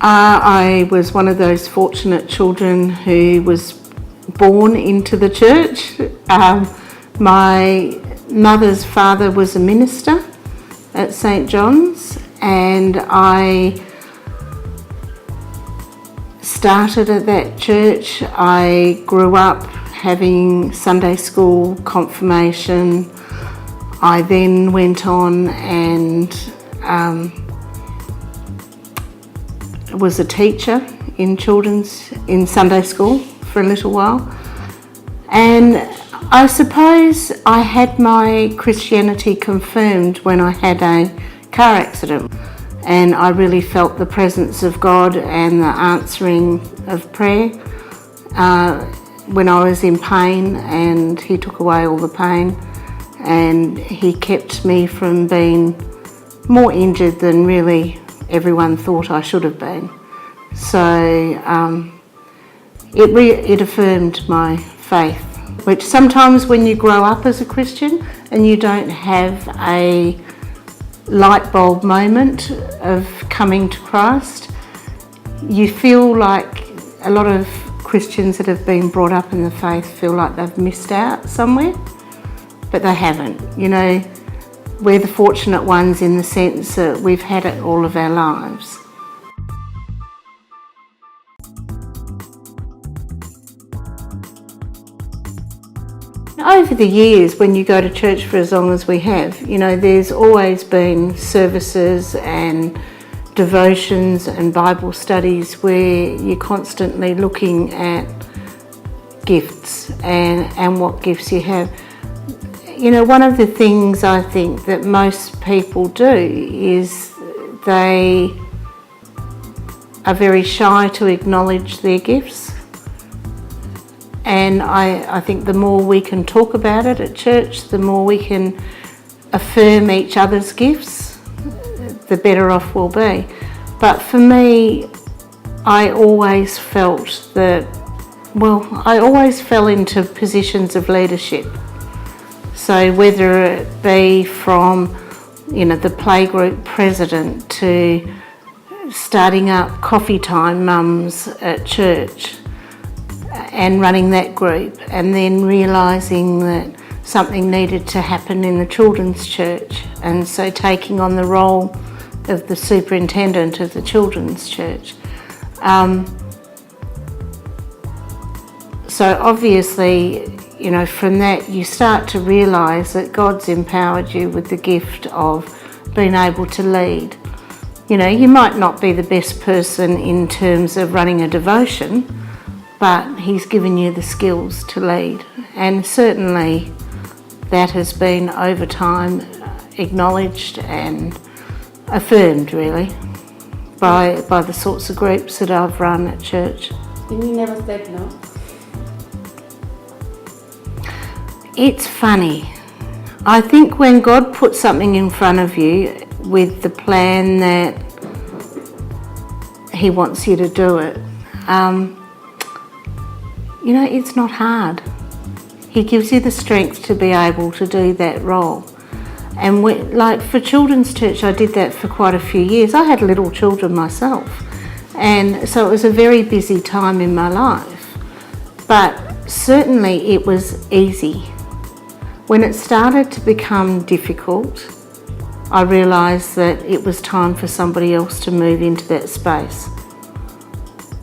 I was one of those fortunate children who was born into the church. My mother's father was a minister at St. John's, and I started at that church. I grew up having Sunday school, confirmation. I then went on and was a teacher in Sunday school for a little while. And I suppose I had my Christianity confirmed when I had a car accident, and I really felt the presence of God and the answering of prayer when I was in pain, and He took away all the pain, and He kept me from being more injured than really everyone thought I should have been. So it affirmed my faith, which sometimes when you grow up as a Christian and you don't have a light bulb moment of coming to Christ, you feel like a lot of Christians that have been brought up in the faith feel like they've missed out somewhere, but they haven't. You know, we're the fortunate ones in the sense that we've had it all of our lives. Over the years, when you go to church for as long as we have, you know, there's always been services and devotions and Bible studies where you're constantly looking at gifts and what gifts you have. You know, one of the things I think that most people do is they are very shy to acknowledge their gifts. And I think the more we can talk about it at church, the more we can affirm each other's gifts, the better off we'll be. But for me, I always felt that, I always fell into positions of leadership. So whether it be from, you know, the playgroup president to starting up coffee time mums at church and running that group, and then realising that something needed to happen in the children's church, and so taking on the role of the superintendent of the children's church. So obviously, you know, from that you start to realise that God's empowered you with the gift of being able to lead. You know, you might not be the best person in terms of running a devotion, but He's given you the skills to lead. And certainly that has been over time acknowledged and affirmed really by the sorts of groups that I've run at church. And you never said no? It's funny. I think when God puts something in front of you with the plan that He wants you to do it, you know, it's not hard. He gives you the strength to be able to do that role. And like for children's church, I did that for quite a few years. I had little children myself, and so it was a very busy time in my life. But certainly it was easy. When it started to become difficult, I realised that it was time for somebody else to move into that space.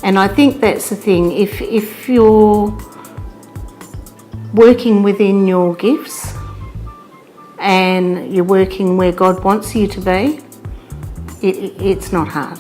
And I think that's the thing, if you're working within your gifts and you're working where God wants you to be, it's not hard.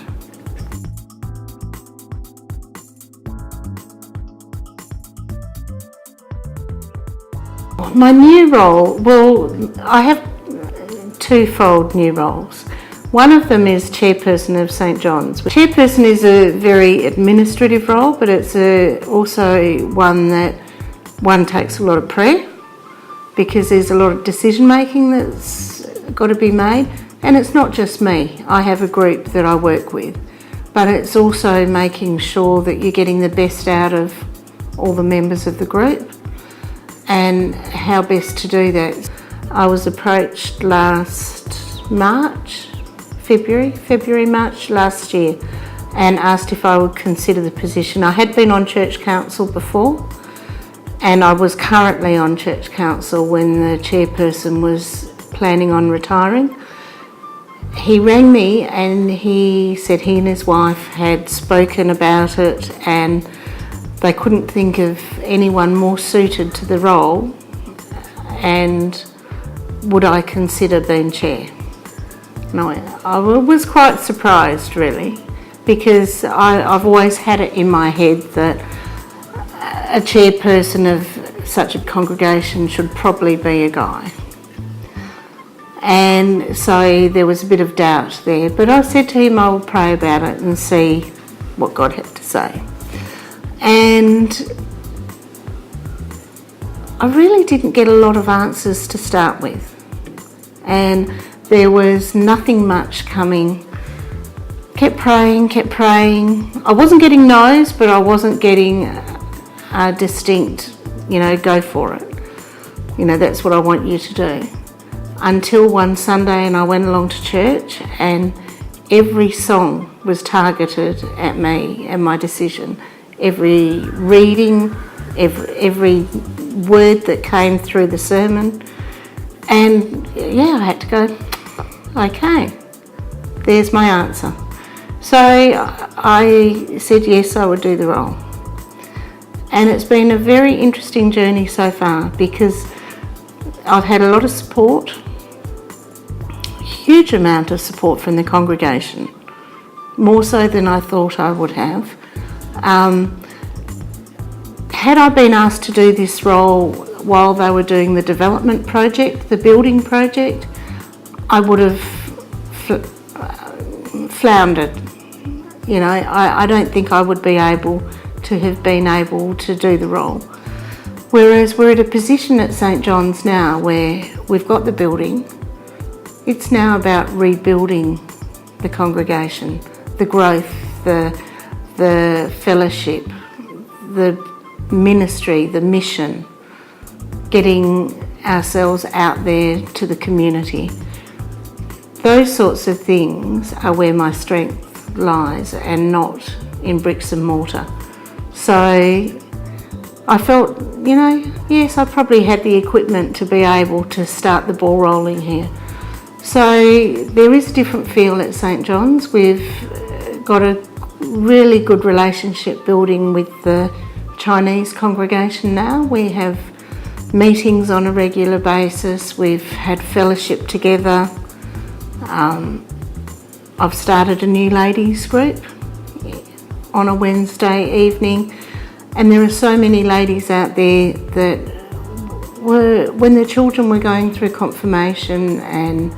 My new role, I have twofold new roles. One of them is chairperson of St. John's. Chairperson is a very administrative role, but it's also one that takes a lot of prayer, because there's a lot of decision making that's got to be made. And it's not just me. I have a group that I work with, but it's also making sure that you're getting the best out of all the members of the group. and how best to do that. I was approached last March, February, March last year, and asked if I would consider the position. I had been on church council before, and I was currently on church council when the chairperson was planning on retiring. He rang me and he said he and his wife had spoken about it and they couldn't think of anyone more suited to the role, and would I consider being chair? And I was quite surprised, really, because I've always had it in my head that a chairperson of such a congregation should probably be a guy. And so there was a bit of doubt there, but I said to him I will pray about it and see what God had to say. And I really didn't get a lot of answers to start with, and there was nothing much coming. Kept praying. I wasn't getting no's, but I wasn't getting a distinct, go for it. That's what I want you to do. Until one Sunday, and I went along to church, and every song was targeted at me and my decision. Every reading, every word that came through the sermon. And I had to go, okay, there's my answer. So I said yes, I would do the role. And it's been a very interesting journey so far, because I've had a lot of support, huge amount of support from the congregation, more so than I thought I would have. Had I been asked to do this role while they were doing the development project, the building project, I would have floundered. I don't think I would be able to have been able to do the role. Whereas we're at a position at St John's now where we've got the building. It's now about rebuilding the congregation, the growth, the fellowship, the ministry, the mission, getting ourselves out there to the community. Those sorts of things are where my strength lies, and not in bricks and mortar. So I felt, yes, I probably had the equipment to be able to start the ball rolling here. So there is a different feel at St John's. We've got a really good relationship building with the Chinese congregation now. We have meetings on a regular basis. We've had fellowship together. I've started a new ladies group on a Wednesday evening, and there are so many ladies out there that when their children were going through confirmation and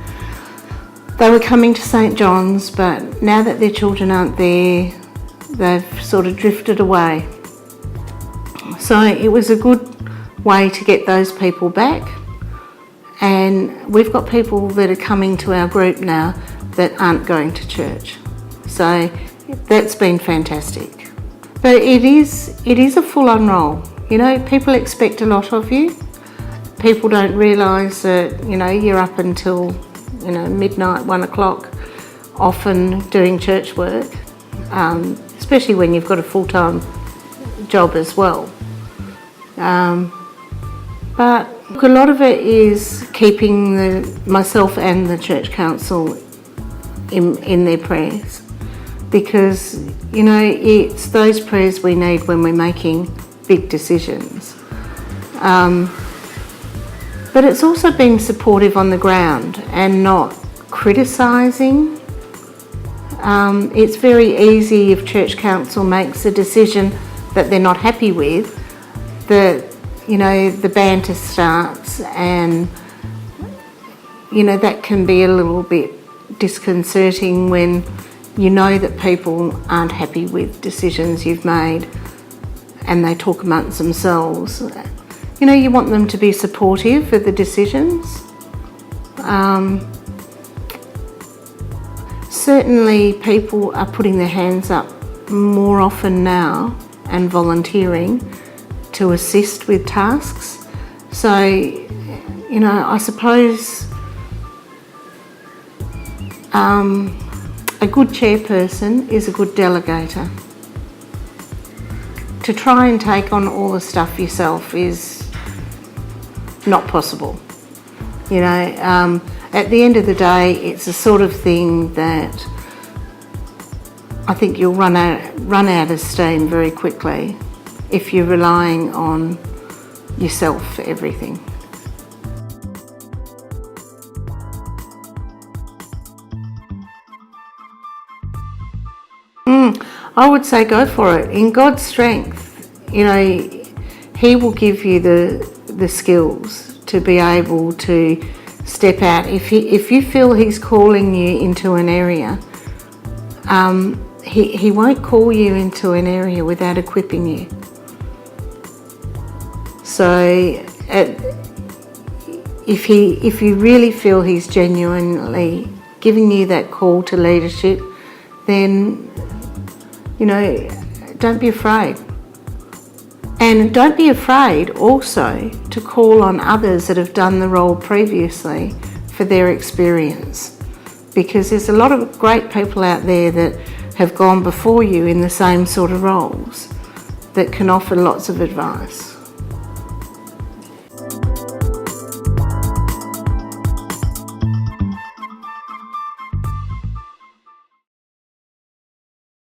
they were coming to St John's, but now that their children aren't there, they've sort of drifted away. So it was a good way to get those people back, and we've got people that are coming to our group now that aren't going to church. So that's been fantastic. But it is a full-on role. People expect a lot of you. People don't realise that, you're up until, midnight, 1 o'clock, often doing church work, especially when you've got a full-time job as well. But a lot of it is keeping myself and the church council in their prayers, because it's those prayers we need when we're making big decisions. But it's also being supportive on the ground and not criticising. It's very easy if church council makes a decision that they're not happy with, that the banter starts, and that can be a little bit disconcerting when that people aren't happy with decisions you've made and they talk amongst themselves. You want them to be supportive of the decisions. Certainly people are putting their hands up more often now and volunteering to assist with tasks. So, you know, I suppose a good chairperson is a good delegator. To try and take on all the stuff yourself is not possible. You know, at the end of the day, it's the sort of thing that I think you'll run out of steam very quickly if you're relying on yourself for everything. I would say go for it. In God's strength, you know, He will give you the skills to be able to step out. If you feel He's calling you into an area, He won't call you into an area without equipping you. So if you really feel He's genuinely giving you that call to leadership, then, you know, don't be afraid. And don't be afraid also to call on others that have done the role previously for their experience, because there's a lot of great people out there that have gone before you in the same sort of roles that can offer lots of advice.